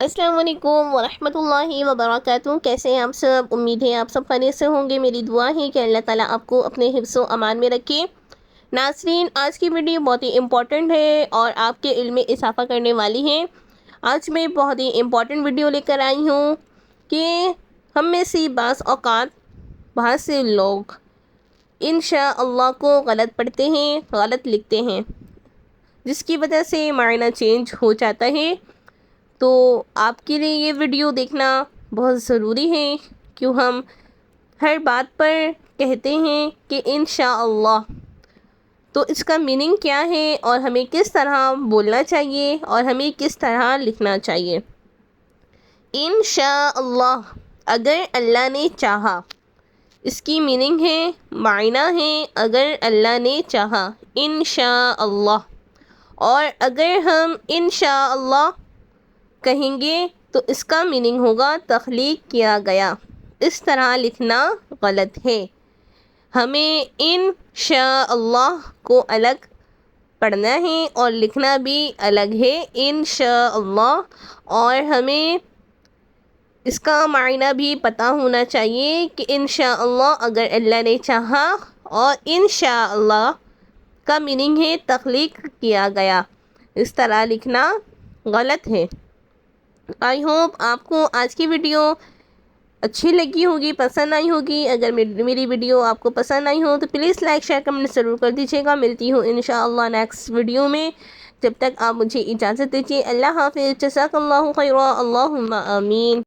السلام علیکم ورحمۃ اللہ وبرکاتہ. کیسے ہیں آپ سب؟ امید ہے آپ سب خیریت سے ہوں گے. میری دعا ہے کہ اللہ تعالیٰ آپ کو اپنے حفظ و امان میں رکھے. ناظرین، آج کی ویڈیو بہت ہی امپورٹنٹ ہے اور آپ کے علم میں اضافہ کرنے والی ہے. آج میں بہت ہی امپورٹنٹ ویڈیو لے کر آئی ہوں کہ ہم میں سے بعض اوقات بہت سے لوگ انشاءاللہ کو غلط پڑھتے ہیں، غلط لکھتے ہیں، جس کی وجہ سے معنی چینج ہو جاتا ہے. تو آپ کے لیے یہ ویڈیو دیکھنا بہت ضروری ہے، کیوں ہم ہر بات پر کہتے ہیں کہ انشاءاللہ. تو اس کا میننگ کیا ہے اور ہمیں کس طرح بولنا چاہیے اور ہمیں کس طرح لکھنا چاہیے. انشاءاللہ، اگر اللہ نے چاہا. اس کی میننگ ہے، معنی ہے اگر اللہ نے چاہا، انشاءاللہ. اور اگر ہم انشاءاللہ کہیں گے تو اس کا میننگ ہوگا تخلیق کیا گیا. اس طرح لکھنا غلط ہے. ہمیں انشاءاللہ کو الگ پڑھنا ہے اور لکھنا بھی الگ ہے، انشاءاللہ. اور ہمیں اس کا معنی بھی پتہ ہونا چاہیے کہ انشاءاللہ اگر اللہ نے چاہا، اور انشاءاللہ کا میننگ ہے تخلیق کیا گیا. اس طرح لکھنا غلط ہے. آئی ہوپ آپ کو آج کی ویڈیو اچھی لگی ہوگی، پسند آئی ہوگی. اگر میری ویڈیو آپ کو پسند آئی ہو تو پلیز لائک شیئر کمنٹ ضرور کر دیجیے گا. ملتی ہوں انشاءاللہ نیکسٹ ویڈیو میں. جب تک آپ مجھے اجازت دیجیے. اللہ حافظ. جزاک اللہ خیرا. اللہم آمین.